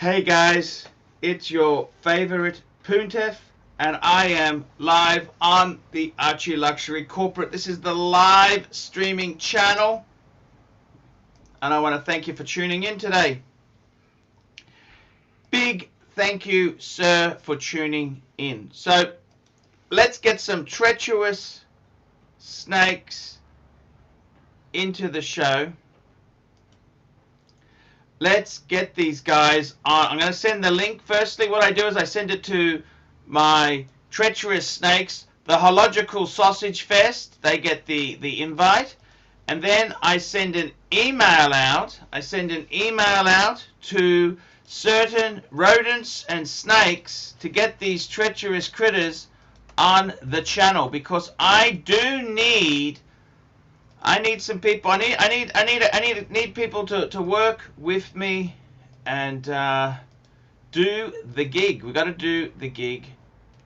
Hey guys, it's your favorite Poontef, and I am live on the Archie Luxury Corporate. This is the live streaming channel, and I want to thank you for tuning in today. Big thank you, sir, for tuning in. So let's get some treacherous snakes into the show. Let's get these guys on. I'm going to send the link. Firstly, what I do is I send it to my treacherous snakes, the Hological Sausage Fest. They get the invite. And then I send an email out. To certain rodents and snakes to get these treacherous critters on the channel, because I need some people. I need people to work with me and do the gig. We got to do the gig.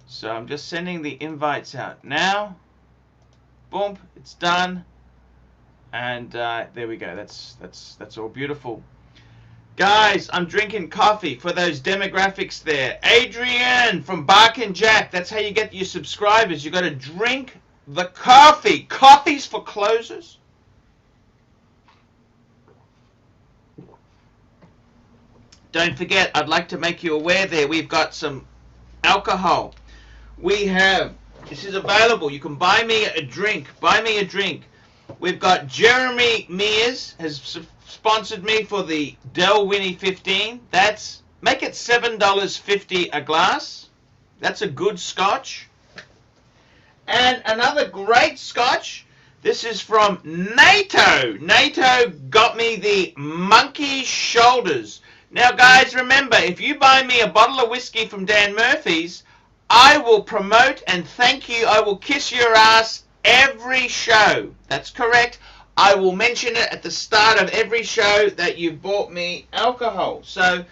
So I'm just sending the invites out now. Boom, it's done. And there we go. That's all beautiful. Guys, I'm drinking coffee for those demographics there. Adrian from Bark and Jack. That's how you get your subscribers. You got to drink the coffee. Coffee's for closers. Don't forget, I'd like to make you aware there, we've got some alcohol. This is available. You can buy me a drink. We've got Jeremy Mears has sponsored me for the Del Winnie 15. Make it $7.50 a glass. That's a good scotch. And another great scotch. This is from NATO. NATO got me the Monkey Shoulders. Now, guys, remember, if you buy me a bottle of whiskey from Dan Murphy's, I will promote and thank you. I will kiss your ass every show. That's correct. I will mention it at the start of every show that you've bought me alcohol. So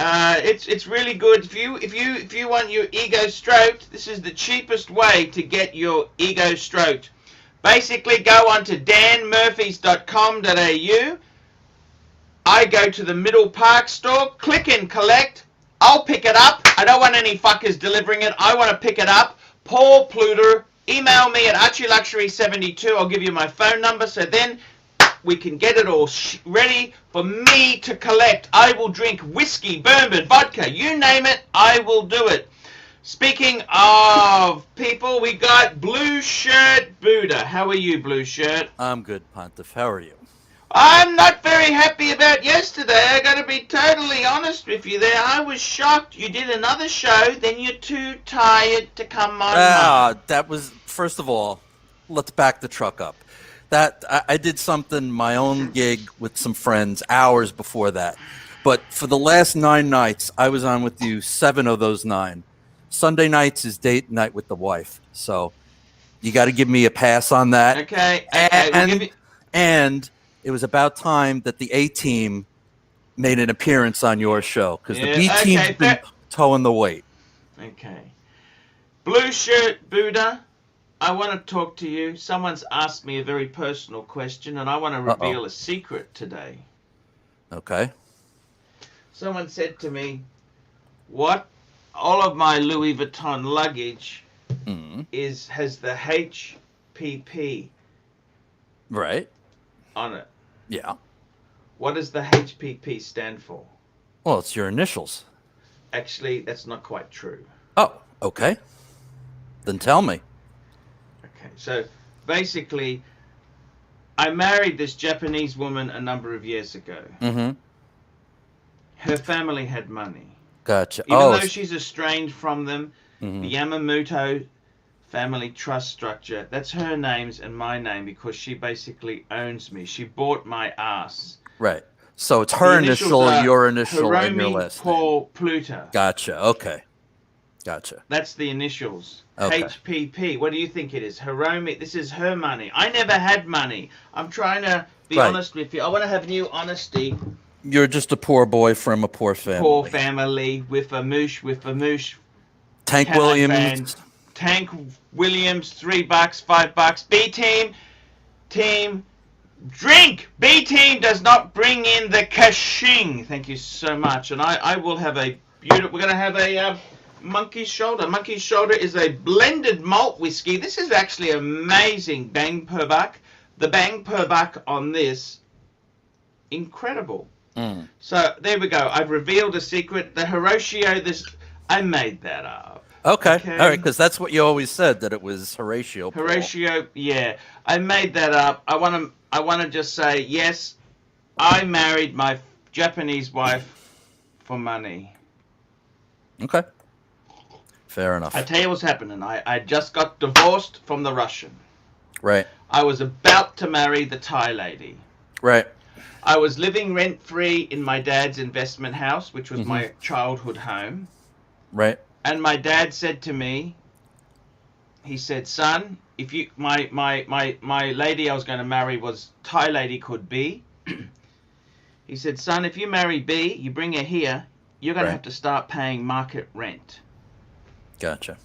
it's really good. If you want your ego stroked, this is the cheapest way to get your ego stroked. Basically, go on to danmurphys.com.au. I go to the Middle Park store, click and collect. I'll pick it up. I don't want any fuckers delivering it. I want to pick it up. Paul Pluter, email me at ARCHIELUXURY72. I'll give you my phone number, so then we can get it all ready for me to collect. I will drink whiskey, bourbon, vodka, you name it, I will do it. Speaking of people, we got Blue Shirt Buddha. How are you, Blue Shirt? I'm good, Pontiff. How are you? I'm not very happy about yesterday. I got to be totally honest with you there. I was shocked. You did another show, then you're too tired to come on. That was, first of all, let's back the truck up. I did something, my own gig with some friends, hours before that. But for the last 9 nights, I was on with you 7 of those 9. Sunday nights is date night with the wife. So you got to give me a pass on that. Okay. And it was about time that the A-team made an appearance on your show, because the B-team's been towing the weight. Okay. Blue Shirt Buddha, I want to talk to you. Someone's asked me a very personal question, and I want to reveal a secret today. Okay. Someone said to me, all of my Louis Vuitton luggage has the HPP right on it. Yeah. What does the HPP stand for? Well, it's your initials. Actually, that's not quite true. Oh, okay. Then tell me. Okay, so basically, I married this Japanese woman a number of years ago. Mm-hmm. Her family had money. Gotcha. Even though she's estranged from them, the Yamamoto family trust structure, that's her name's and my name, because she basically owns me. She bought my ass. Right. So it's her initial, your initial, and your last Paul Pluter. Gotcha. Okay. Gotcha. That's the initials. Okay. HPP. What do you think it is? Hiromi. This is her money. I never had money. I'm trying to be honest with you. I want to have new honesty. You're just a poor boy from a poor family. Poor family with a moosh. Tank Williams. Tank Williams, $3, $5. B team, Drink! B-Team does not bring in the kashing. Thank you so much. And I will have a beautiful... We're going to have a Monkey's Shoulder. Monkey's Shoulder is a blended malt whiskey. This is actually amazing bang per buck. The bang per buck on this, incredible. So there we go. I've revealed a secret. The Horatio, I made that up. Okay. All right, because that's what you always said, that it was Horatio. Horatio, yeah. I made that up. I want to just say, yes, I married my Japanese wife for money. Okay. Fair enough. I tell you what's happening. I just got divorced from the Russian. Right. I was about to marry the Thai lady. Right. I was living rent-free in my dad's investment house, which was my childhood home. Right. And my dad said to me, he said, son, if you my lady I was going to marry was Thai lady could be. He said, son, if you marry B, you bring her here, you're going to have to start paying market rent. Gotcha.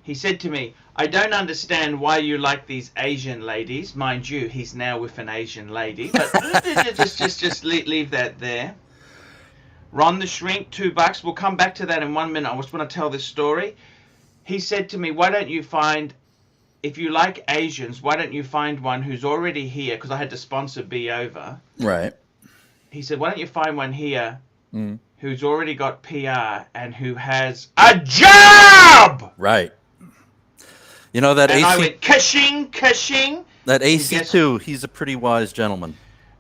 He said to me, I don't understand why you like these Asian ladies. Mind you, he's now with an Asian lady. But just leave that there. Ron the Shrink, $2. We'll come back to that in 1 minute. I just want to tell this story. He said to me, why don't you find, if you like Asians, why don't you find one who's already here? Because I had to sponsor B over. Right. He said, why don't you find one here who's already got PR and who has a job? Right. You know that and I went, kashing. That AC2, he's a pretty wise gentleman.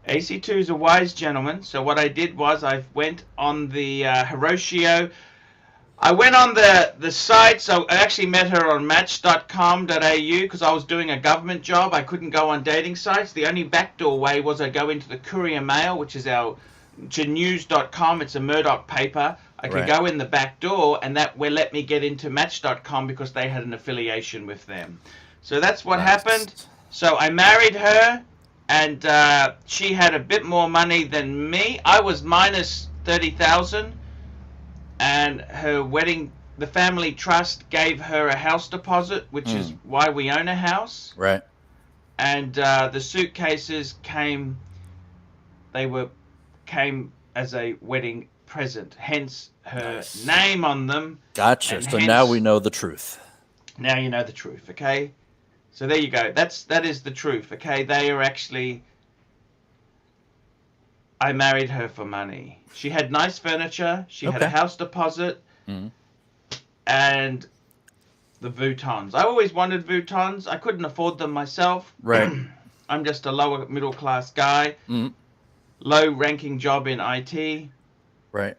AC2 is a wise gentleman. So what I did was I went on the Horatio. I went on the site. So I actually met her on match.com.au because I was doing a government job. I couldn't go on dating sites. The only backdoor way was I go into the Courier Mail, which is our news.com. It's a Murdoch paper. I could go in the back door, and that will let me get into Match.com because they had an affiliation with them. So that's what happened. So I married her, and she had a bit more money than me. I was minus 30,000, and her wedding, the family trust gave her a house deposit, which is why we own a house. Right. And the suitcases came as a wedding present, hence her name on them. Gotcha. So now we know the truth. Now you know the truth, okay? So there you go. That is the truth, okay? They are actually... I married her for money. She had nice furniture. She had a house deposit. And the Vutons. I always wanted Vutons. I couldn't afford them myself. Right. I'm just a lower middle class guy. Low ranking job in IT. Right.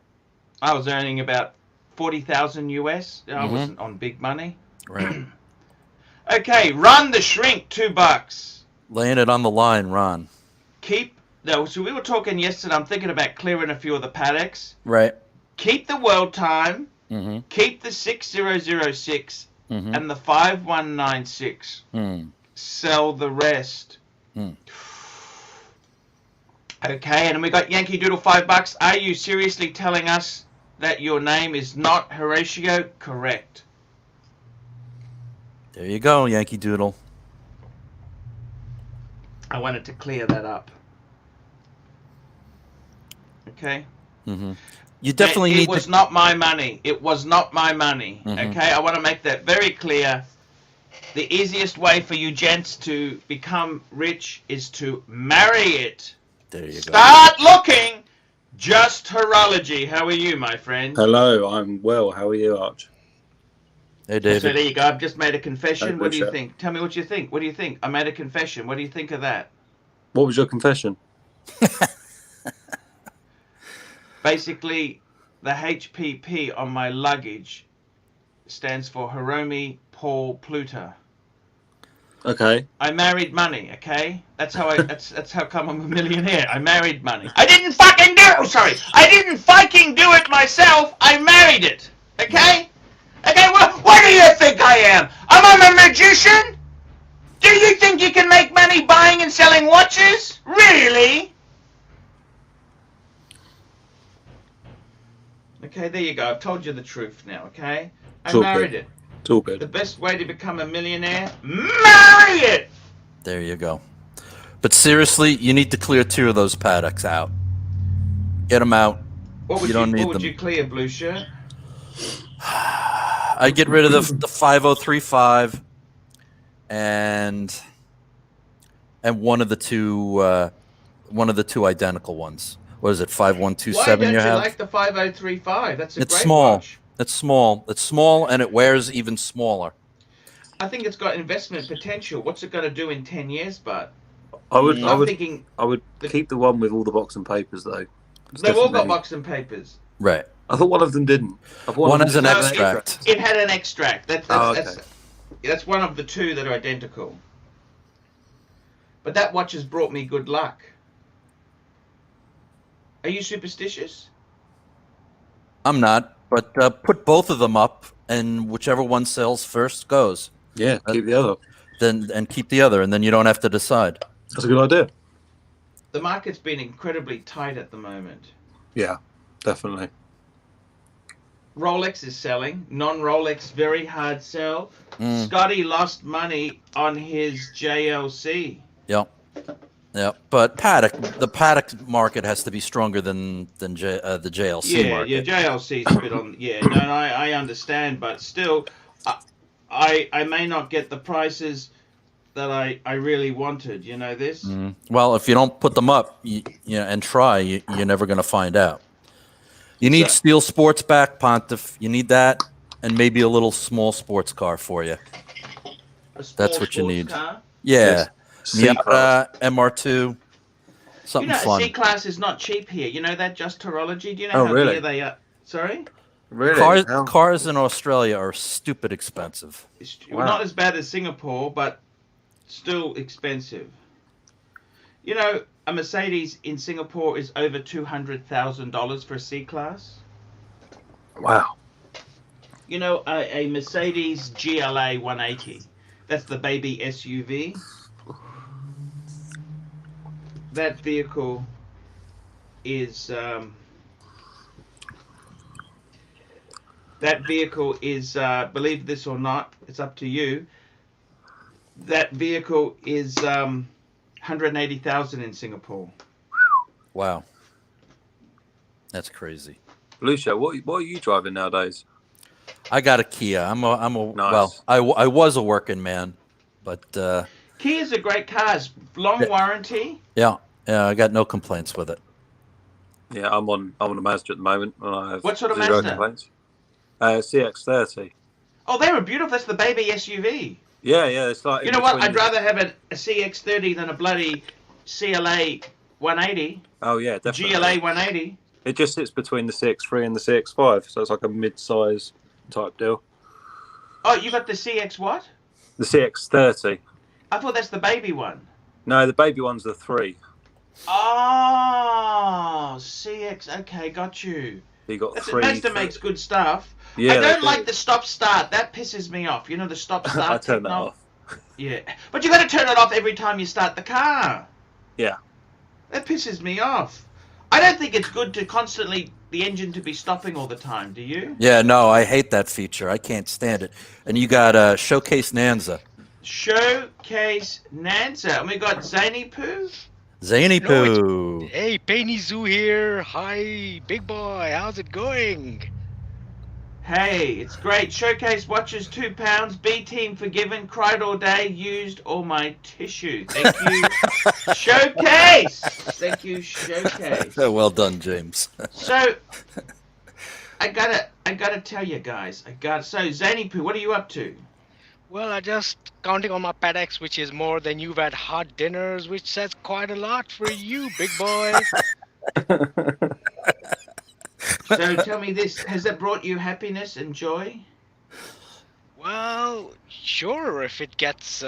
I was earning about 40,000 US. I wasn't on big money. Right. Okay, Ron the Shrink, $2. Laying it on the line, Ron. So we were talking yesterday. I'm thinking about clearing a few of the Paddocks. Right. Keep the world time. Keep the 6006 and the 5196. Sell the rest. Okay, and we got Yankee Doodle, $5. Are you seriously telling us that your name is not Horatio? Correct. There you go, Yankee Doodle. I wanted to clear that up. Okay. You definitely need. It was not my money. It was not my money. Okay, I want to make that very clear. The easiest way for you gents to become rich is to marry it. There you go. Start looking. Just Horology. How are you, my friend? Hello, I'm well. How are you, Arch? Hey, David. So there you go. I've just made a confession. What do you think? Tell me what you think. What do you think? I made a confession. What do you think of that? What was your confession? Basically, the HPP on my luggage stands for Hiromi Paul Pluta. Okay. I married money, okay? That's how that's how come I'm a millionaire. I married money. I didn't fucking do it. Oh, sorry. I didn't fucking do it myself. I married it. Okay? Okay, what do you think I am? I'm a magician? Do you think you can make money buying and selling watches? Really? Okay, there you go. I've told you the truth now, okay? I married it. It's all good. The best way to become a millionaire? Marry it! There you go. But seriously, you need to clear 2 of those Paddocks out. Get them out. What would You don't need what would them. you clear, Blue Shirt? I get rid of the 5035 and one of the two identical ones. What is it? Why 5127 don't you you have? like the 5035? That's a It's great small. watch. It's small. It's small and it wears even smaller. I think it's got investment potential. What's it going to do in 10 years, bud? I'm thinking I would keep the one with all the box and papers though. they've all got box and papers. Right. I thought one of them didn't. One has an No, extract. It had an extract. okay. That's one of the 2 that are identical. But that watch has brought me good luck. Are you superstitious? I'm not, but put both of them up, and whichever one sells first goes. Yeah, keep the other. And keep the other, and then you don't have to decide. That's a good idea. The market's been incredibly tight at the moment. Yeah, definitely. Rolex is selling. Non-Rolex, very hard sell. Scotty lost money on his JLC. Yep. But the Paddock market has to be stronger than the JLC market. Yeah, JLC's a bit on. Yeah, no, I understand, but still, I may not get the prices that I really wanted. You know this. Well, if you don't put them up, and try, you're never going to find out. You need steel sports back, Pontiff. You need that, and maybe a little small sports car for you. That's what you need. Car? Yeah. C-Class. MR2. Something fun. C-Class is not cheap here. You know that, just Torology? Do you know how really? dear they are? Sorry? Really? Cars in Australia are stupid expensive. Wow. Not as bad as Singapore, but still expensive. You know, a Mercedes in Singapore is over $200,000 for a C-Class. Wow. You know, a Mercedes GLA 180. That's the baby SUV. That vehicle is believe this or not, it's up to you. That vehicle is 180,000 in Singapore. Wow, that's crazy. Lucia, what are you driving nowadays? I got a Kia. I'm a Nice. well. I was a working man, but Kia's a great car. It's long warranty. yeah, I got no complaints with it. Yeah, I'm on a Mazda at the moment, and I have What sort of zero Mazda? complaints. CX-30. Oh, they were beautiful. That's the baby SUV. Yeah, it's like. You know what? I'd rather have a CX-30 than a bloody CLA 180. Oh yeah, definitely. GLA 180. It just sits between the CX-3 and the CX-5, so it's like a mid-size type deal. Oh, you got the CX what? The CX-30. I thought that's the baby one. No, the baby one's the 3. Oh, CX. Okay, got you. You got That's 3. Mazda makes good stuff. Yeah, I they don't do. like the stop-start. That pisses me off. You know the stop-start I turn that technology? off. Yeah. But you got to turn it off every time you start the car. Yeah. That pisses me off. I don't think it's good to constantly the engine to be stopping all the time. Do you? Yeah, no, I hate that feature. I can't stand it. And you got Showcase Nanza. Showcase Nanza. And we got Zany Poo. Zany Poo. Hey, Penny Zoo here. Hi, big boy. How's it going? Hey, it's great. Showcase watches £2. B team forgiven. Cried all day. Used all my tissue. Thank you, Showcase. Thank you, Showcase. Well done, James. So, I gotta tell you guys. So Zany Poo, what are you up to? Well, I just counting on my Paddocks, which is more than you've had hot dinners, which says quite a lot for you, big boy. So tell me this: has that brought you happiness and joy? Well, sure. If it gets,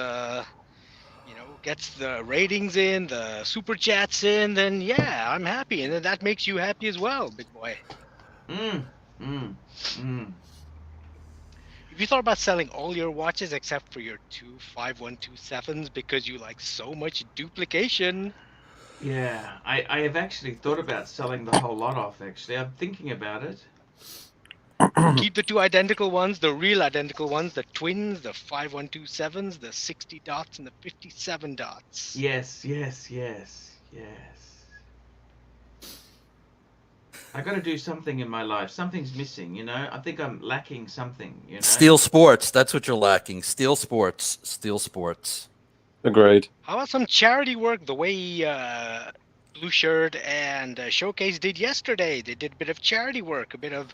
gets the ratings in, the super chats in, then yeah, I'm happy, and then that makes you happy as well, big boy. Have you thought about selling all your watches except for your 2 5127s because you like so much duplication? Yeah, I have actually thought about selling the whole lot off. Actually, I'm thinking about it. Keep the two identical ones, the real identical ones, the twins, the 5127s, the 60 dots, and the 57 dots. Yes. I got to do something in my life. Something's missing, you know. I think I'm lacking something, you know. Steel sports. That's what you're lacking. Steel sports. Steel sports. Agreed. How about some charity work the way Blue Shirt and Showcase did yesterday? They did a bit of charity work, a bit of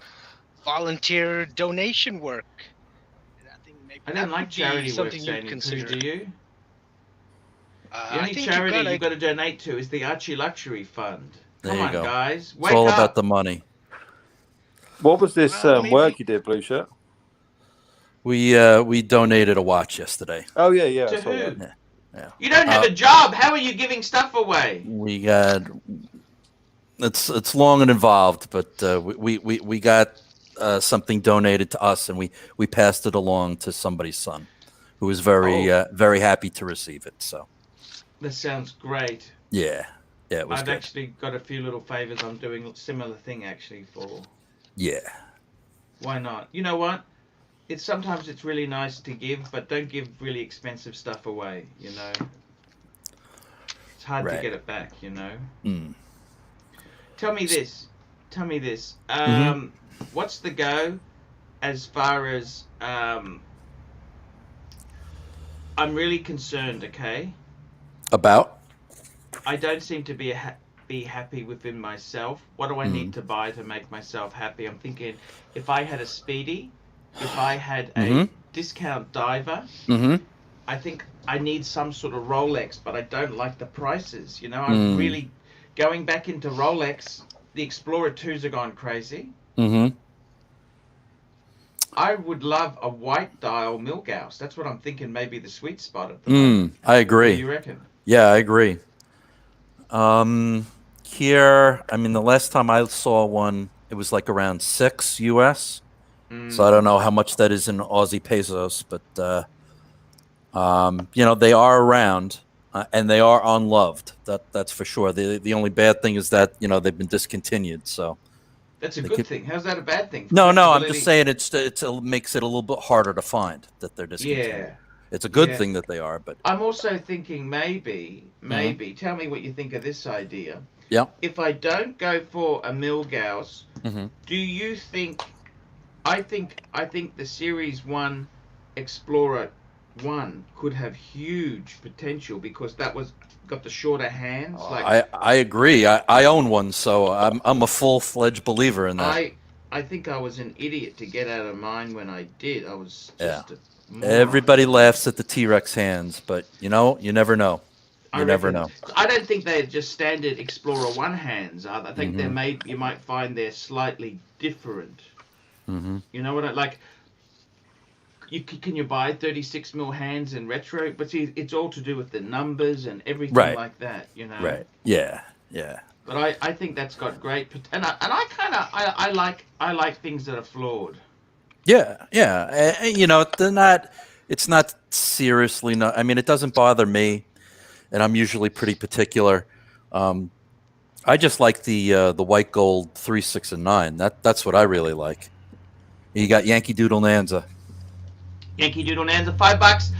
volunteer donation work. And I think maybe I that don't like would be charity work, something you'd Sandy. consider. Do you? The I only think charity you've got to donate to is the ARCHIELUXURY Fund. There Come you on, go. guys. It's Wake all up. about the money. What was this Well, maybe- work you did, Blue Shirt? We donated a watch yesterday. Oh yeah, I To saw who? that. Yeah. You don't have a job. How are you giving stuff away? We got it's long and involved, but we got something donated to us, and we passed it along to somebody's son, who was very happy to receive it. So That sounds great. yeah, it was I've good. actually got a few little favors I'm doing a similar thing actually for. Yeah, Why not? You know what? Sometimes it's really nice to give, but don't give really expensive stuff away, you know. It's hard to Right. get it back, you know. Mm. Tell me this. What's the go as far as I'm really concerned, okay? About I don't seem to be happy within myself. What do I need to buy to make myself happy? I'm thinking if I had a Speedy, if I had a discount diver, I think I need some sort of Rolex, but I don't like the prices. You know, I'm really going back into Rolex. The Explorer 2s are gone crazy. I would love a white dial Milgauss. That's what I'm thinking. Maybe the sweet spot at the moment. I agree. What do you reckon? Yeah, I agree. Here, I mean, the last time I saw one, it was like around $6 US. So I don't know how much that is in Aussie pesos, but you know, they are around and they are unloved. That's for sure. The only bad thing is that, you know, they've been discontinued. So That's a good thing. How's that a bad thing? no, I'm just Flexibility. saying it makes it a little bit harder to find that they're discontinued. Yeah. It's a good Yeah. thing that they are, but I'm also thinking maybe, tell me what you think of this idea. yeah. If I don't go for a Milgauss, do you think, I think the Series 1 Explorer 1 could have huge potential because that got the shorter hands. I agree. I own one, so I'm a full-fledged believer in that. I think I was an idiot to get out of mine when I did. I was just a moron. Everybody laughs at the T-Rex hands, but you know, you never know. You never reckon- know. I don't think they're just standard Explorer 1 hands. I think you might find they're slightly different. You know what I like? Can you buy 36mm hands in retro? But see, it's all to do with the numbers and everything like that. You know. Right. Yeah. But I think that's got great and I kind of I like things that are flawed. Yeah. You know, it's not seriously. No, I mean, it doesn't bother me, and I'm usually pretty particular. I just like the white gold 3, 6, and 9. That's what I really like. You got Yankee Doodle Nanza. Yankee Doodle Nanza, $5.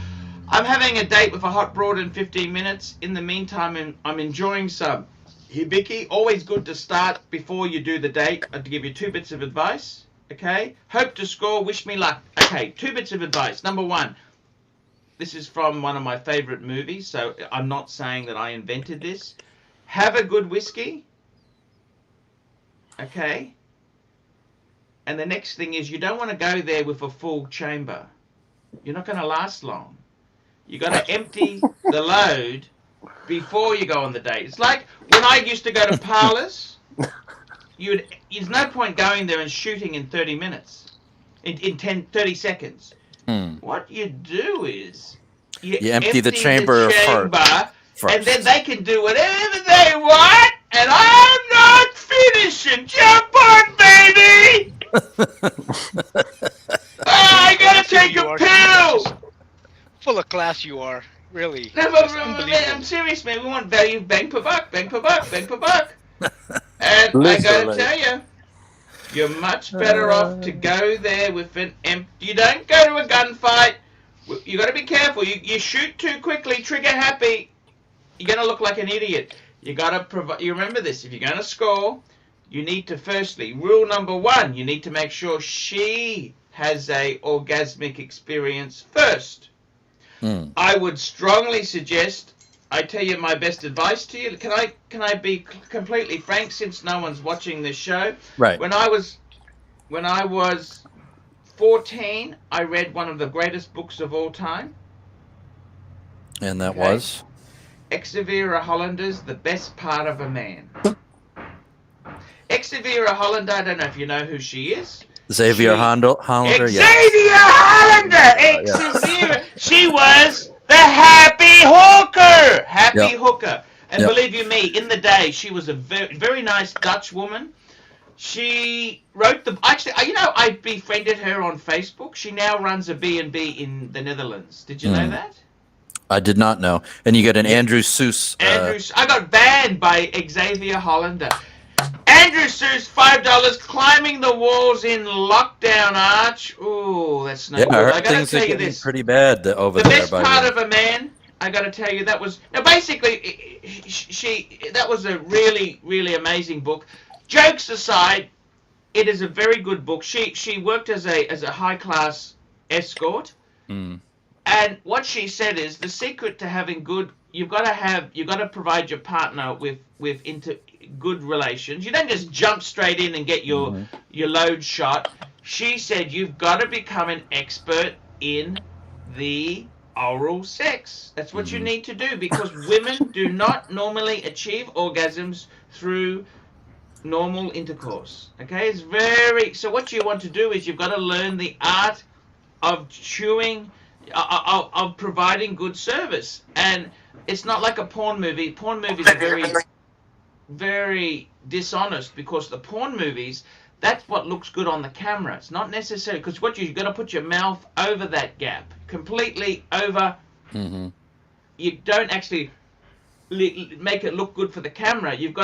I'm having a date with a hot broad in 15 minutes. In the meantime, I'm enjoying some hibiki. Always good to start before you do the date. To give you 2 bits of advice. Okay? Hope to score. Wish me luck. Okay, 2 bits of advice. Number 1. This is from one of my favorite movies, so I'm not saying that I invented this. Have a good whiskey. Okay? And the next thing is you don't want to go there with a full chamber. You're not going to last long. You got to empty the load before you go on the date. It's like when I used to go to parlors, there's no point going there and shooting in 30 minutes, in 30 seconds. What you do is you empty the chamber first. and then they can do whatever they want, and I'm not finishing. Jump on, baby! I gotta take a pill! Full of class you are, really. No, but It's man, unbelievable. I'm serious, man. We want value, bang per buck, bang per buck, bang per buck. And I gotta Literally. tell you, You're much better off to go there with an empty. You don't go to a gunfight. You got to be careful. You shoot too quickly, trigger happy. You're gonna look like an idiot. You gotta provide. You remember this. If you're gonna score, you need to firstly, rule number 1, you need to make sure she has a orgasmic experience first. I would strongly suggest. I tell you my best advice to you. Can I be completely frank, since no one's watching this show? Right. When I was 14, I read one of the greatest books of all time. And that was? Exavera Hollander's The Best Part of a Man. Exavera Hollander, I don't know if you know who she is. Xavier Hollander, Xavier Hollander! Exavera! She was the happy hooker! Happy hooker. And believe you me, in the day, she was a very, very nice Dutch woman. She wrote the... Actually, I befriended her on Facebook. She now runs a B&B in the Netherlands. Did you know that? I did not know. And you get an Andrew Seuss. I got banned by Xavier Hollander. Andrew Seuss, $5, climbing the walls in lockdown, Arch. Ooh, that's no good. I heard I gotta things tell are you getting this. pretty bad over The there. Best Part of a Man, I gotta tell you, that was... Now, basically, that was a really, really amazing book. Jokes aside, it is a very good book. She worked as a high-class escort. And what she said is the secret to having good, you've got to provide your partner with good relations. You don't just jump straight in and get your load shot. She said you've got to become an expert in the oral sex. That's what you need to do, because women do not normally achieve orgasms through normal intercourse. Okay, it's very... So what you want to do is you've got to learn the art of chewing, of providing good service. And it's not like a porn movie. Porn movies are very, very dishonest, because the porn movies, that's what looks good on the camera. It's not necessary, because what you've got to put your mouth over that gap, completely over. You don't actually make it look good for the camera. You've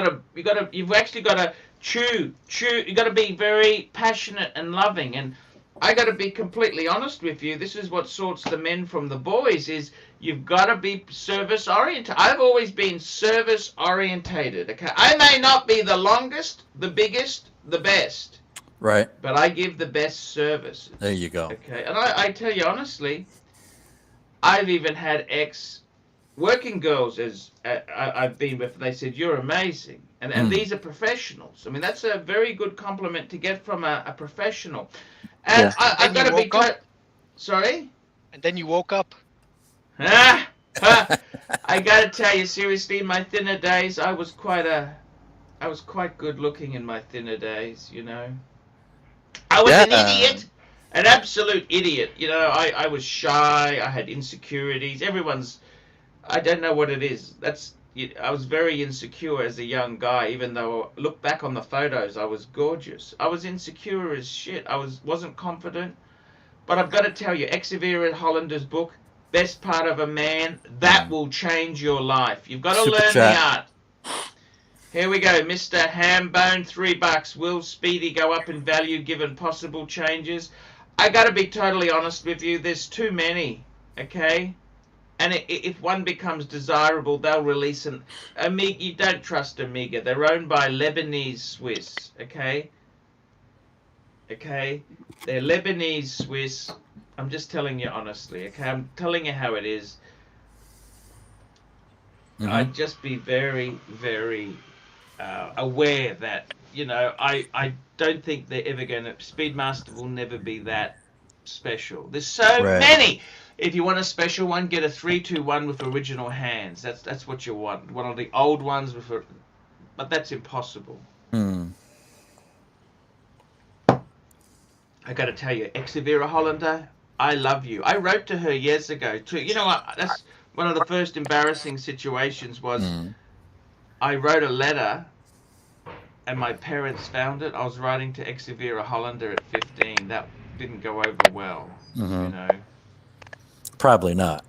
actually got to chew. You've got to be very passionate and loving. And I got to be completely honest with you. This is what sorts the men from the boys. Is you've got to be service oriented. I've always been service orientated. Okay, I may not be the longest, the biggest, the best, right? But I give the best service. There you go. Okay, and I tell you honestly, I've even had working girls as I've been with. They said you're amazing, and these are professionals. I mean, that's a very good compliment to get from a professional. And I've got to be sorry. And then you woke up. I got to tell you seriously, in my thinner days, I was quite good looking in my thinner days. You know, I was an idiot. An absolute idiot. You know, I was shy. I had insecurities. I don't know what it is. I was very insecure as a young guy, even though look back on the photos, I was gorgeous. I was insecure as shit. I wasn't confident. But I've got to tell you, Xavier Hollander's book, Best Part of a Man, that will change your life. You've got to learn the art. Here we go, Mr. Hambone, $3. Will Speedy go up in value given possible changes? I got to be totally honest with you. There's too many, okay? And if one becomes desirable, they'll release an Amiga. You don't trust Amiga. They're owned by Lebanese Swiss, okay? Okay? They're Lebanese Swiss. I'm just telling you honestly, okay? I'm telling you how it is. I'd just be very, very aware that, you know, I don't think they're ever going to... Speedmaster will never be that special. There's so many. If you want a special one, get a 321 with original hands. That's what you want. One of the old ones with but that's impossible. I got to tell you, Xavier Hollander, I love you. I wrote to her years ago too. You know what? That's one of the first embarrassing situations was I wrote a letter and my parents found it. I was writing to Xavier Hollander at 15. That didn't go over well, you know. Probably not.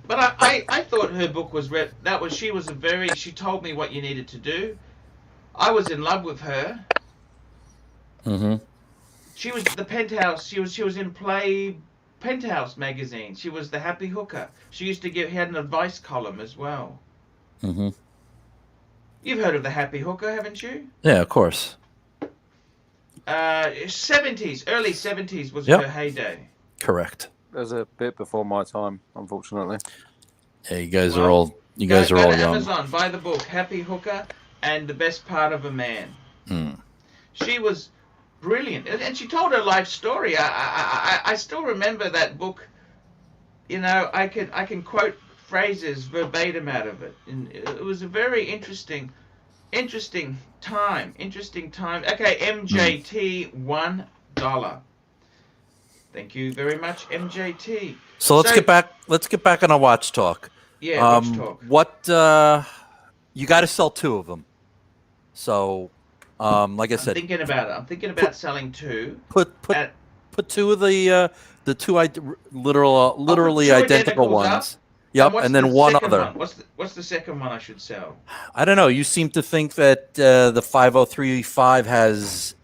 But I thought her book was she told me what you needed to do. I was in love with her. Mm-hmm. She was the Penthouse. She was in Penthouse magazine. She was the happy hooker. She used to give. He had an advice column as well. Mm-hmm. You've heard of the happy hooker, haven't you? Yeah, of course. 70s, early 70s was Yep. her heyday. Correct. It was a bit before my time, unfortunately. Yeah, you guys Well, are all Go young. to Amazon, buy the book, Happy Hooker and the Best Part of a Man. Mm. She was brilliant, and she told her life story. I still remember that book. You know, I can quote phrases verbatim out of it, and it was a very interesting time. Okay, MJT $1. Thank you very much, MJT. So let's get back. Let's get back on a watch talk. Yeah, watch talk. What you got to sell 2 of them. So, like I I'm said, thinking about it. I'm thinking about selling 2. put 2 of the 2 literally identical identicals ones. up. Yep, what's and then the one second other. one? What's the second one I should sell? I don't know. You seem to think that the 5035 has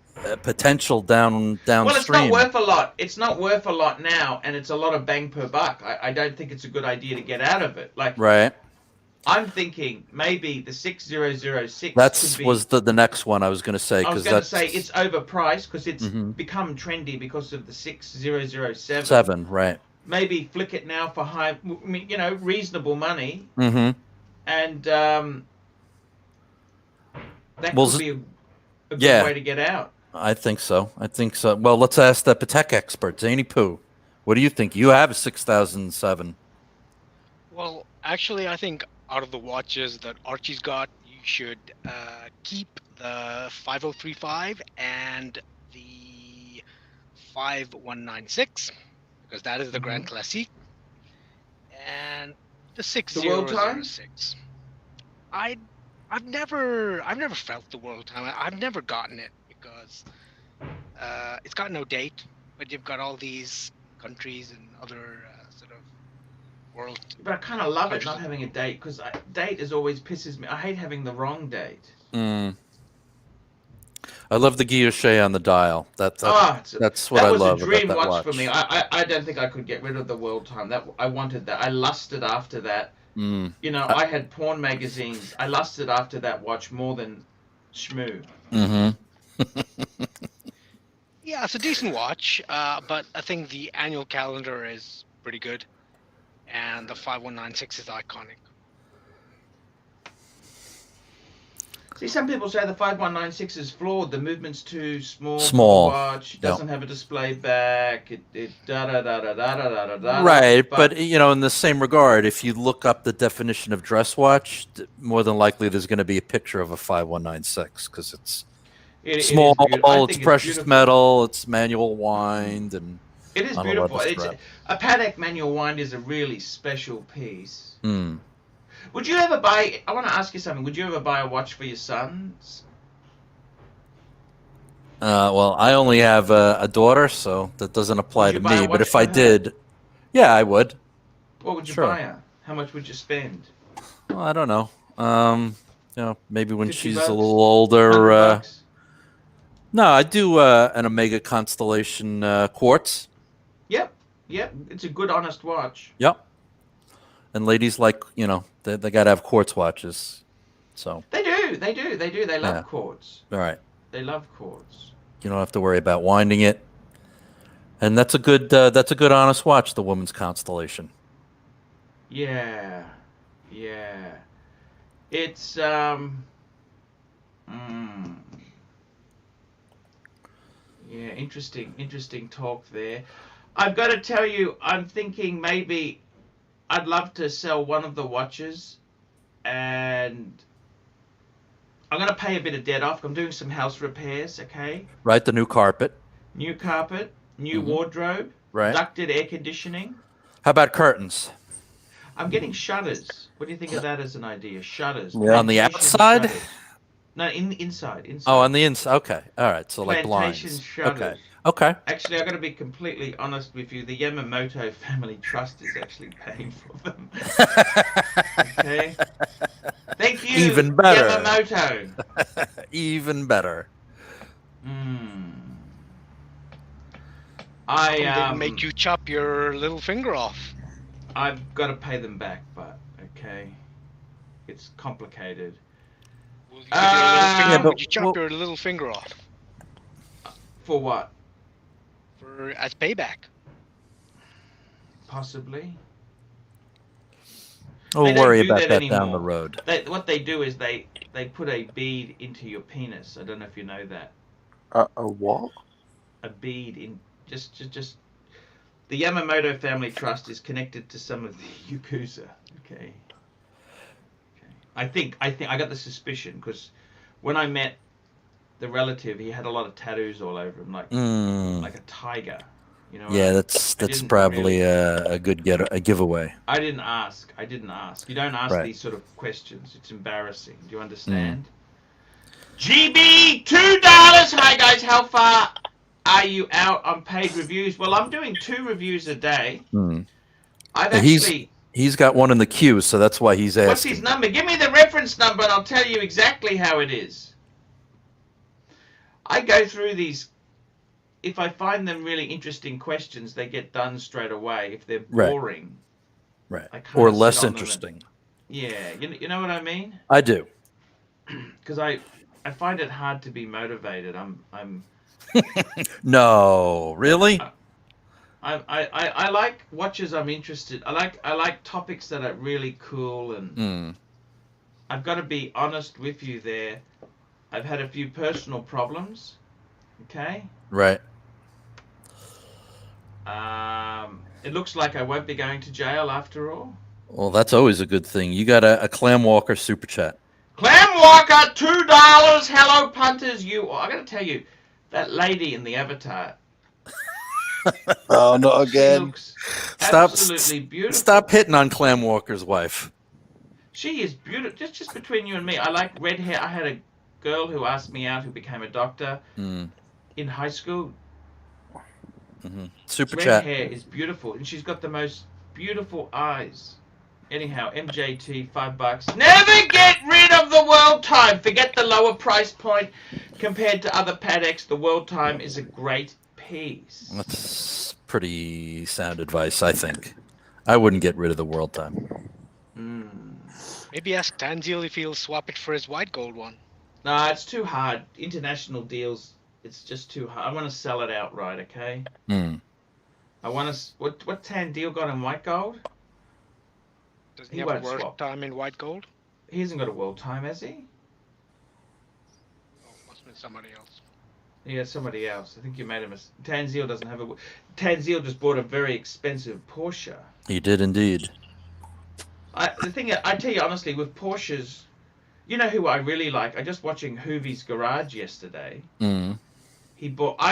potential downstream. Well, it's not worth a lot. It's not worth a lot now, and it's a lot of bang per buck. I don't think it's a good idea to get out of it. Like, right. I'm thinking maybe the 6006. Was the next one I was going to say. I was going to say it's overpriced because it's become trendy because of the 6007. 7, right. Maybe flick it now for high, reasonable money. Mm-hmm. And that could be a good way to get out. I think so. Well, let's ask the Paddock expert, Zany Poo. What do you think? You have a 6007. Well, actually, I think out of the watches that Archie's got, you should keep the 5035 and the 5196, because that is the Grand Classique, and the 6006. I've never felt the world time. I've never gotten it because it's got no date, but you've got all these countries and other sort of world. But I kind of love it not having a date, because date is always pisses me. I hate having the wrong date. I love the guilloche on the dial. That's what I love about that watch. That was a dream watch for me. I don't think I could get rid of the world time. I wanted that. I lusted after that. I had porn magazines. I lusted after that watch more than Shmoo. Yeah, it's a decent watch, but I think the annual calendar is pretty good, and the 5196 is iconic. See, some people say the 5196 is flawed. The movement's too small. Small. For the watch. Doesn't have a display back. It da da da da da da da da. Right, but in the same regard, if you look up the definition of dress watch, more than likely there's going to be a picture of a 5196 because it's small, it's precious metal, it's manual wind, and it is beautiful. A Paddock manual wind is a really special piece. Would you ever buy? I want to ask you something. Would you ever buy a watch for your sons? Well, I only have a daughter, so that doesn't apply to me. But if I did, yeah, I would. What would you buy her? How much would you spend? Well, I don't know. Maybe when she's a little older. No, I do an Omega Constellation quartz. Yep. It's a good, honest watch. Yep. And ladies like, they got to have quartz watches. So They do. They love quartz. All right. They love quartz. You don't have to worry about winding it. And that's a good honest watch, the Woman's Constellation. Yeah. It's interesting talk there. I've got to tell you, I'm thinking maybe I'd love to sell one of the watches, and I'm going to pay a bit of debt off. I'm doing some house repairs, okay? Right, the new carpet. New carpet, new wardrobe, right. Ducted air conditioning. How about curtains? I'm getting shutters. What do you think of that as an idea? Shutters. Yeah. On the outside? No, inside. Oh, on the inside. Okay. All right. So like blinds. Shutters. Okay. Actually, I've got to be completely honest with you. The Yamamoto Family Trust is actually paying for them. Okay. Thank you. Even better. Yamamoto. Even better. I didn't make you chop your little finger off. I've got to pay them back, but okay, it's complicated. Will you give your little finger, Yeah, but would you chop your little finger off For what? as payback? Possibly. We'll They don't worry do about that that down anymore. the road. What they do is they put a bead into your penis. I don't know if you know that. A what? A bead in just the Yamamoto family trust is connected to some of the Yakuza. Okay. I think I got the suspicion because when I met the relative, he had a lot of tattoos all over him, like a tiger. You know. Yeah, that's probably a good giveaway. I didn't ask. You don't ask Right. these sort of questions. It's embarrassing. Do you understand? GB $2. Hi guys, how far are you out on paid reviews? Well, I'm doing 2 reviews a day. I've actually. He's got one in the queue, so that's why he's asking. What's his number? Give me the reference number and I'll tell you exactly how it is. I go through these. If I find them really interesting questions, they get done straight away. If they're boring, right, I kinda or sit less on them interesting. Yeah, you know what I mean? I do. Because I find it hard to be motivated. I'm. No, really? I like watches I'm interested. I like topics that are really cool, and I've got to be honest with you there. I've had a few personal problems. Okay. Right. It looks like I won't be going to jail after all. Well, that's always a good thing. You got a Clam Walker super chat. Clam Walker, $2. Hello, punters. I got to tell you, that lady in the avatar. Oh, not again. Absolutely beautiful. Stop hitting on Clam Walker's wife. She is beautiful. Just between you and me, I like red hair. I had a girl who asked me out who became a doctor in high school. Super red chat. hair is beautiful, and she's got the most beautiful eyes. Anyhow, MJT, $5. Never get rid of the world time. Forget the lower price point. Compared to other Paddocks, the world time is a great piece. That's pretty sound advice, I think. I wouldn't get rid of the world time. Maybe ask Tanzil if he'll swap it for his white gold one. No, it's too hard. International deals, it's just too hard. I want to sell it outright, okay? I want to. What Tanzil got in white gold? Doesn't he have a world time in white gold? He hasn't got a world time, has he? Oh, must have been somebody else. Yeah, somebody else. I think you made a mistake. Tanzil doesn't have a. Tanzil just bought a very expensive Porsche. He did indeed. The thing, I tell you honestly, with Porsches, you know who I really like? I just watching Hoovie's Garage yesterday. I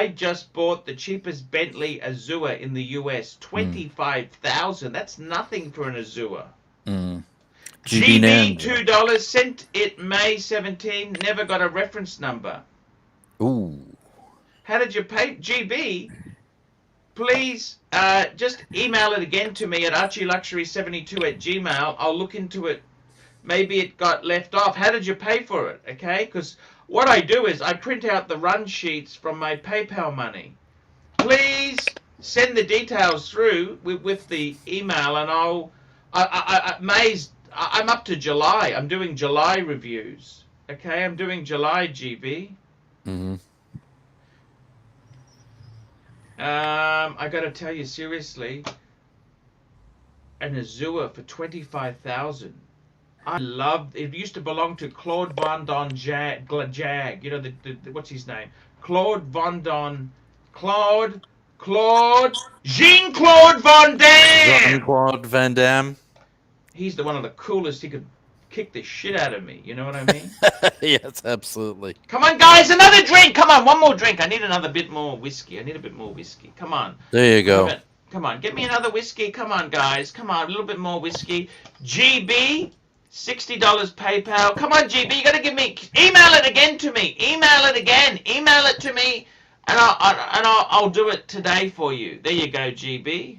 just bought the cheapest Bentley Azure in the US, $25,000. That's nothing for an Azure. GB $2, sent it May 17. Never got a reference number. Ooh. How did you pay? GB, please just email it again to me at ARCHIELUXURY72@gmail. I'll look into it. Maybe it got left off. How did you pay for it? Okay, because what I do is I print out the run sheets from my PayPal money. Please send the details through with the email, and I'm up to July. I'm doing July reviews. Okay, I'm doing July, GB. I got to tell you seriously, an Azure for $25,000. I loved it. Used to belong to Claude Van Don Jag. You know the what's his name? Claude Van Don. Jean-Claude Van Damme. Jean-Claude Van Damme. He's one of the coolest. He could kick the shit out of me. You know what I mean? Yes, absolutely. Come on, guys, another drink. Come on, one more drink. I need another bit more whiskey. Come on. There you go. Come on, get me another whiskey. Come on, guys. Come on, a little bit more whiskey. GB, $60 PayPal. Come on, GB, you got to give me. Email it again to me. Email it again. Email it to me, and I'll do it today for you. There you go, GB.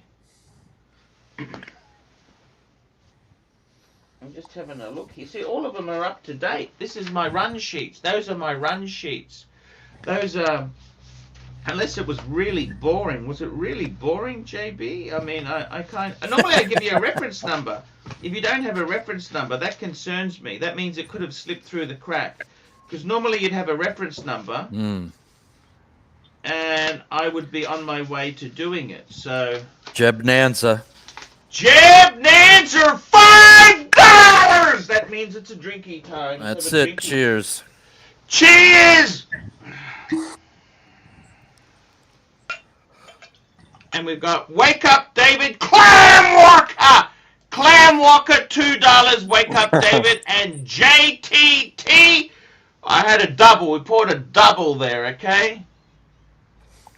I'm just having a look here. See, all of them are up to date. This is my run sheets. Those are my run sheets. Those are Unless it was really boring. Was it really boring, JB? I mean, I can't. Normally I give you a reference number. If you don't have a reference number, that concerns me. That means it could have slipped through the crack. Because normally you'd have a reference number, and I would be on my way to doing it. So, Jeb Nanza. Jeb Nanza, $5! That means it's a drinky time. That's it. Drinky. Cheers. Cheers! And we've got Wake Up David, Clam Walker! Clam Walker, $2. Wake Up David. And JTT. I had a double. We poured a double there, okay?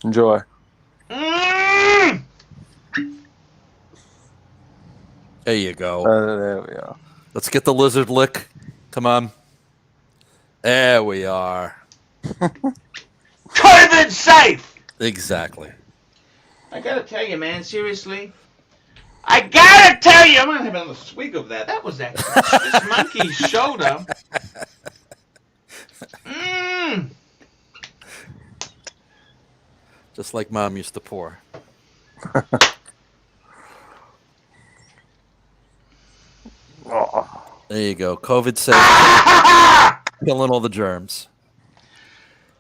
Enjoy. There you go. There we are. Let's get the lizard lick. Come on. There we are. COVID safe! Exactly. I gotta tell you, man, seriously. I gotta tell you, I'm gonna have another swig of that. That was actually this monkey's shoulder. Just like Mom used to pour. There you go. COVID safe. Killing all the germs.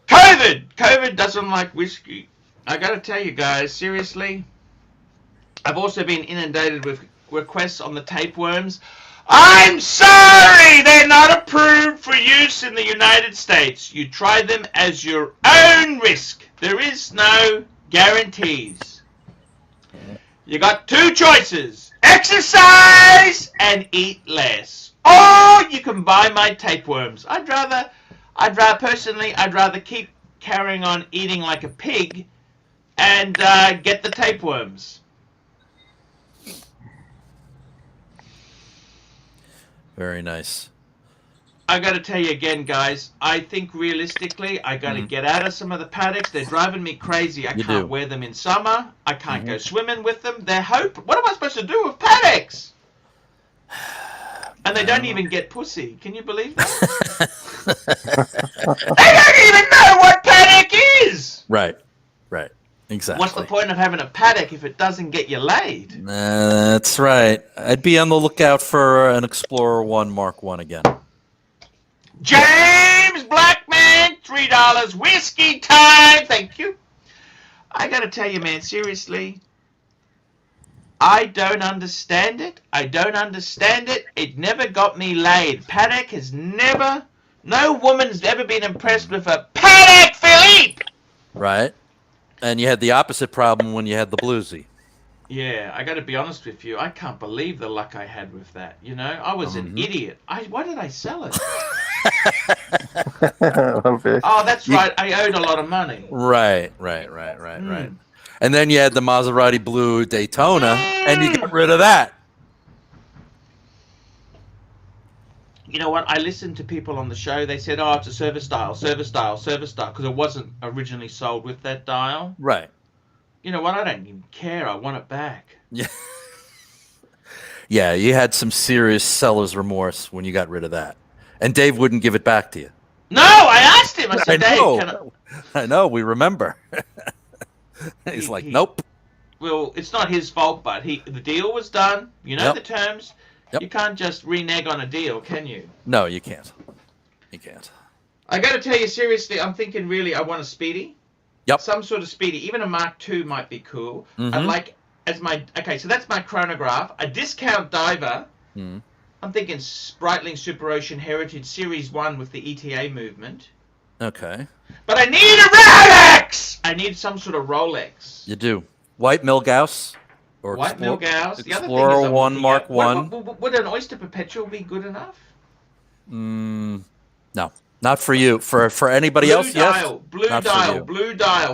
COVID doesn't like whiskey. I gotta tell you guys, seriously. I've also been inundated with requests on the tapeworms. I'm sorry, they're not approved for use in the United States. You try them as your own risk. There is no guarantees. You got two choices: exercise and eat less. Or you can buy my tapeworms. I'd rather keep carrying on eating like a pig and get the tapeworms. Very nice. I got to tell you again, guys, I think realistically, I got to get out of some of the paddocks. They're driving me crazy. I can't wear them in summer. I can't go swimming with them. They're hope. What am I supposed to do with paddocks? And they don't even get pussy. Can you believe that? They don't even know what paddock is! Right. Exactly. What's the point of having a paddock if it doesn't get you laid? That's right. I'd be on the lookout for an Explorer 1 Mark 1 again. James Blackman, $3. Whiskey time. Thank you. I gotta tell you, man, seriously, I don't understand it. It never got me laid. Paddock has never, no woman's ever been impressed with a Paddock Philippe. Right. And you had the opposite problem when you had the bluesy. Yeah, I got to be honest with you. I can't believe the luck I had with that. You know, I was an idiot. Why did I sell it? Oh, that's right. I owed a lot of money. Right. And then you had the Maserati Blue Daytona, and you got rid of that. You know what? I listened to people on the show. They said, oh, it's a service dial, because it wasn't originally sold with that dial. Right. You know what? I don't even care. I want it back. Yeah. Yeah, you had some serious seller's remorse when you got rid of that. And Dave wouldn't give it back to you. No, I asked him. I said, Dave, I know, we remember. He's like, nope. Well, it's not his fault, but the deal was done. You know the terms. Yep. You can't just renege on a deal, can you? No, you can't. You can't. I got to tell you, seriously, I'm thinking really I want a Speedy. Yep. Some sort of Speedy. Even a Mark II might be cool. I'd like, okay, so that's my chronograph. A discount diver. I'm thinking Breitling Super Ocean Heritage Series 1 with the ETA movement. Okay. But I need a Rolex! I need some sort of Rolex. You do. White Milgauss. Or White Milgauss. The other thing Explorer is 1 Mark 1. Would an Oyster Perpetual be good enough? No. Not for you. For anybody else, yes. Blue dial.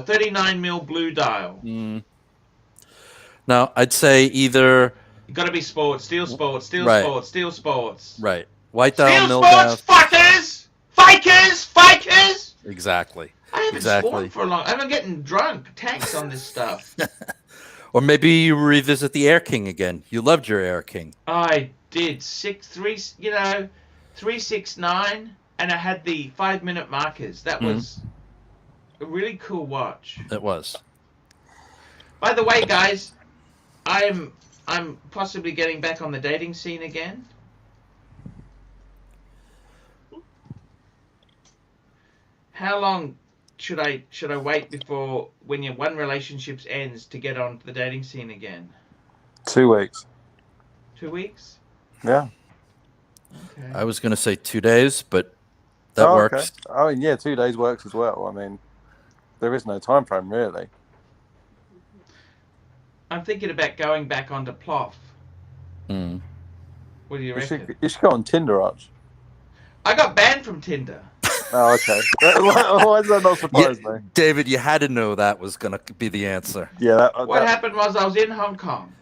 39mm blue dial. No, I'd say either... You gotta be sports. Steel sports. Right. White dial, Steel Milgauss. sports, fuckers! Fikers! Exactly. I haven't spawned for a long... I'm getting drunk. Tanks on this stuff. Or maybe you revisit the Air King again. You loved your Air King. I did. 369, and I had the 5-minute markers. That was... a really cool watch. It was. By the way, guys, I'm possibly getting back on the dating scene again. How long should I wait before when your one relationship ends to get on the dating scene again? 2 weeks. 2 weeks? Yeah. Okay. I was going to say 2 days, but that works. Okay. I mean, yeah, 2 days works as well. I mean, there is no time frame really. I'm thinking about going back onto Plough. Mm. What do you reckon? You should go on Tinder, Arch. I got banned from Tinder. Oh, okay. Why does that not surprise me? David, you had to know that was going to be the answer. Yeah. What happened was I was in Hong Kong.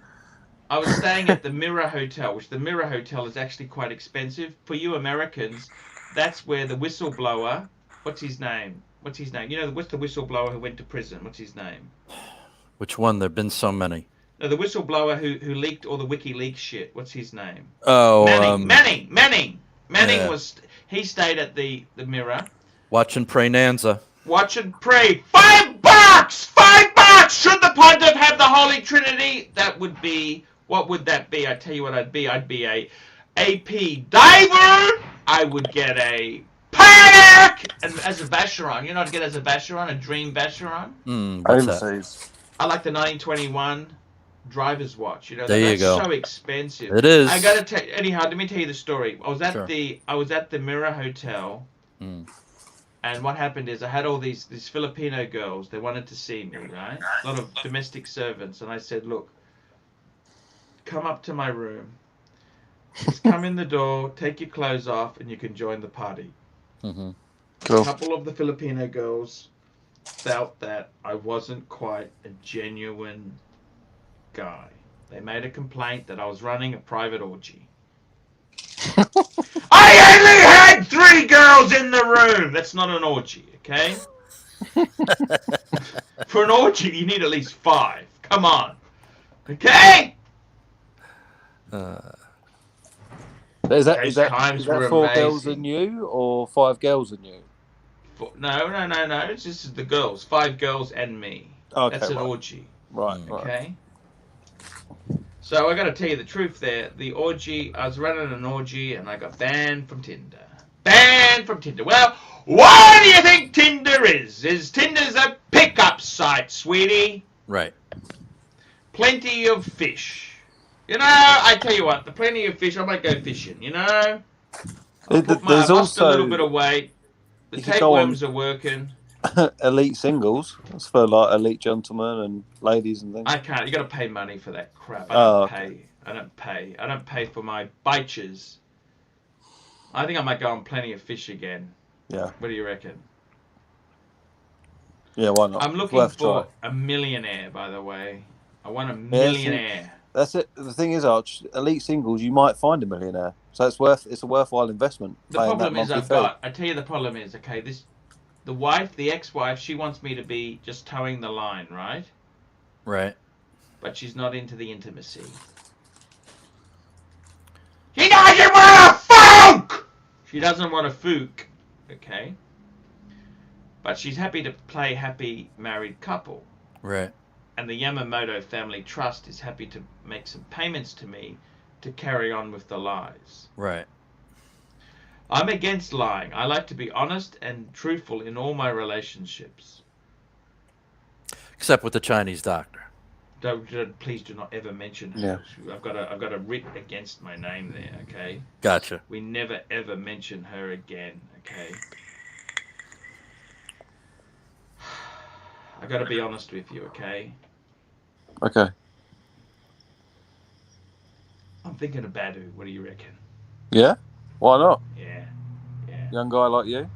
I was staying at the Mirror Hotel, which the Mirror Hotel is actually quite expensive. For you Americans, that's where the whistleblower, what's his name? You know, what's the whistleblower who went to prison? What's his name? Which one? There have been so many. No, the whistleblower who leaked all the WikiLeaks shit. What's his name? Oh, Manning. Yeah. He stayed at the Mirror. Watch and pray, Nanza. Watch and pray. $5! $5! Should the pontiff have the Holy Trinity? That would be, what would that be? I tell you what I'd be. I'd be a AP diver. I would get a Paddock and as a Vacheron. You know what I'd get as a Vacheron? A dream Vacheron? What's that? Overseas. I like the 1921 driver's watch. You know, There you that's go. so expensive. It is. I gotta tell. Anyhow, let me tell you the story. I was at Sure. the Mirror Hotel, and what happened is I had all these Filipino girls. They wanted to see me, right? A lot of domestic servants, and I said, look, come up to my room. Just come in the door, take your clothes off, and you can join the party. Mm-hmm. Cool. A couple of the Filipino girls felt that I wasn't quite a genuine guy. They made a complaint that I was running a private orgy. I only had 3 girls in the room. That's not an orgy, okay? For an orgy, you need at least 5. Come on. Okay? Is that Those times were 4 girls amazing. and you, or 5 girls and you? No. It's just the girls. 5 girls and me. Okay, That's an right. orgy. Right. Okay? So I got to tell you the truth there. The orgy, I was running an orgy and I got banned from Tinder. Banned from Tinder. Well, what do you think Tinder is? Tinder's a pickup site, sweetie. Right. Plenty of fish. You know, I tell you what, the plenty of fish, I might go fishing, you know? There's I lost also a little bit of weight. The you could go tapeworms are working. elite singles. That's for like elite gentlemen and ladies and things. I can't. You got to pay money for that crap. I don't pay. I don't pay for my bitches. I think I might go on Plenty of Fish again. Yeah. What do you reckon? Yeah, why not? I'm looking for a millionaire, by the way. I want a millionaire. That's it. The thing is, Arch, elite singles, you might find a millionaire. So it's a worthwhile investment. The problem is I tell you the problem is, okay, the ex-wife, she wants me to be just towing the line, right? Right. But she's not into the intimacy. She doesn't want a fook! She doesn't want a fook, okay? But she's happy to play happy married couple. Right. And the Yamamoto Family Trust is happy to make some payments to me to carry on with the lies. Right. I'm against lying. I like to be honest and truthful in all my relationships. Except with the Chinese doctor. Please do not ever mention her. Yeah. I've got a writ against my name there, okay? Gotcha. We never ever mention her again, okay? I got to be honest with you, okay? Okay. I'm thinking of Badu. What do you reckon? Yeah? Why not? Yeah. Young guy like you?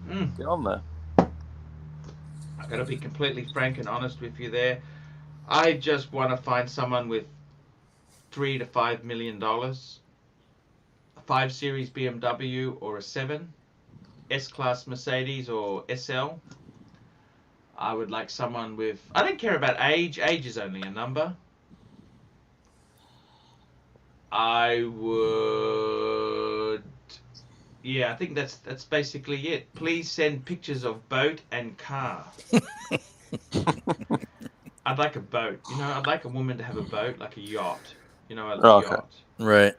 Mm. Get on there. I got to be completely frank and honest with you there. I just want to find someone with $3 to $5 million, a 5 Series BMW or a 7, S-Class Mercedes or SL. I would like someone with... I don't care about age. Age is only a number. I would Yeah, I think that's basically it. Please send pictures of boat and car. I'd like a boat. You know, I'd like a woman to have a boat, like a yacht. You know, a Oh, okay. yacht. Right.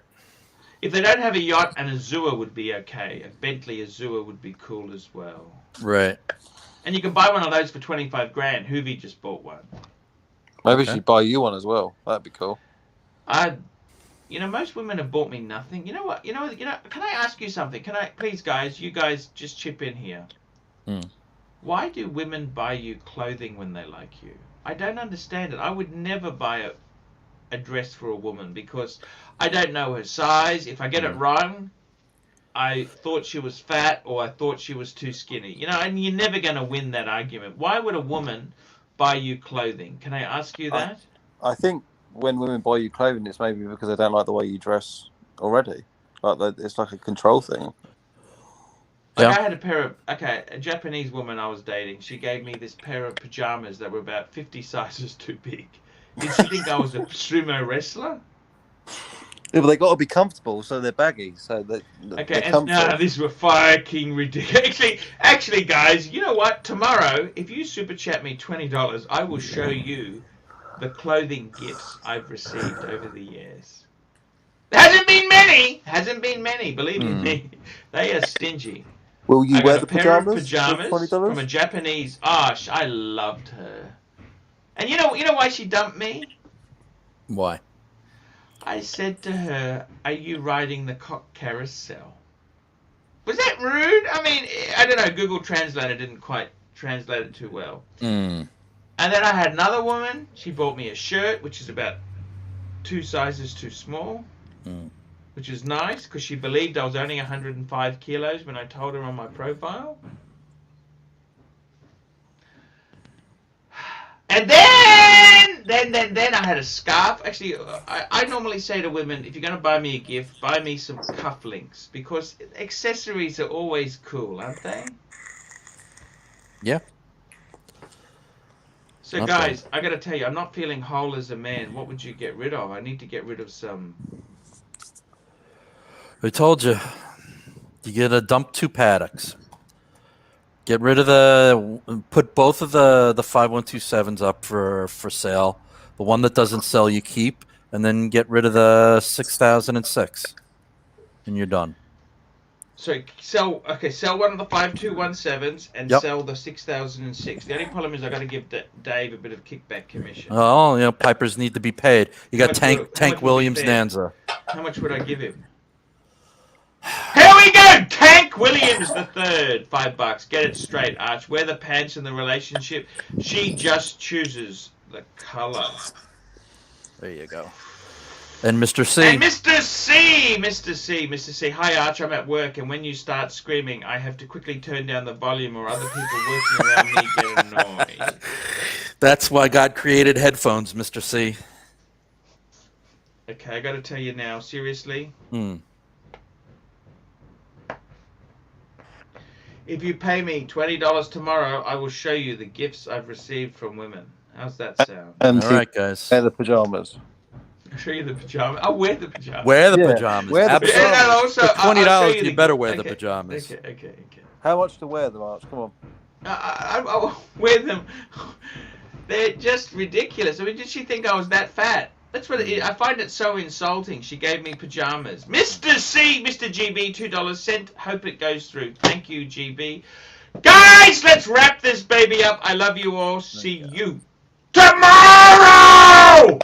If they don't have a yacht, an Azure would be okay. A Bentley Azure would be cool as well. Right. And you can buy one of those for 25 grand. Hoovy just bought one. Maybe Okay. she'd buy you one as well. That'd be cool. You know, most women have bought me nothing. You know what? You know. Can I ask you something? Please, guys? You guys just chip in here. Why do women buy you clothing when they like you? I don't understand it. I would never buy a dress for a woman because I don't know her size. If I get it wrong, I thought she was fat or I thought she was too skinny. You know, and you're never going to win that argument. Why would a woman buy you clothing? Can I ask you that? I think when women buy you clothing, it's maybe because they don't like the way you dress already. It's like a control thing. Like Yeah. I had a Japanese woman I was dating. She gave me this pair of pajamas that were about 50 sizes too big. Did she think I was a sumo wrestler? Yeah, but they got to be comfortable, so they're baggy. So they're No, these were fucking ridiculous. Actually, guys, you know what? Tomorrow, if you super chat me $20, I will show you the clothing gifts I've received over the years. Hasn't been many, believe me. They are stingy. Will you I wear got the a pair of pajamas for pajamas $20? from a Japanese. I loved her. And you know why she dumped me? Why? I said to her, "Are you riding the cock carousel?" Was that rude? I mean, I don't know. Google Translator didn't quite translate it too well. And then I had another woman. She bought me a shirt, which is about 2 sizes too small, which is nice because she believed I was only 105 kilos when I told her on my profile. And then I had a scarf. Actually, I normally say to women, if you're going to buy me a gift, buy me some cufflinks because accessories are always cool, aren't they? Yeah. So Not guys, I got to tell you, I'm not feeling whole as a man. What would you get rid of? I need to get rid of some. I told you. You get a dump 2 Paddocks. Get rid of put both of the 5127s up for sale. The one that doesn't sell, you keep, and then get rid of the 6006, and you're done. So sell one of the 5217s and sell the 6006. The only problem is I got to give Dave a bit of kickback commission. Oh, you know, pipers need to be paid. You got Tank Williams Nanza. How much would I give him? Here we go! Tank Williams the third. $5. Get it straight, Arch. Wear the pants in the relationship. She just chooses the color. There you go. And Mr. C. And Mr. C. Hi, Arch. I'm at work, and when you start screaming, I have to quickly turn down the volume, or other people working around me get annoyed. That's why God created headphones, Mr. C. Okay, I got to tell you now, seriously. If you pay me $20 tomorrow, I will show you the gifts I've received from women. How's that sound? And all right, guys. Wear the pajamas. I'll show you the pajamas. I'll wear the pajamas. Wear the pajamas. Wear the Absolutely. And also, For $20, you you better wear the pajamas. Okay. How much to wear them, Arch? Come on. I'll wear them. They're just ridiculous. I mean, did she think I was that fat? That's what I find it so insulting. She gave me pajamas. Mr. C, Mr. GB, $2 sent. Hope it goes through. Thank you, GB. Guys, let's wrap this baby up. I love you all. See you tomorrow!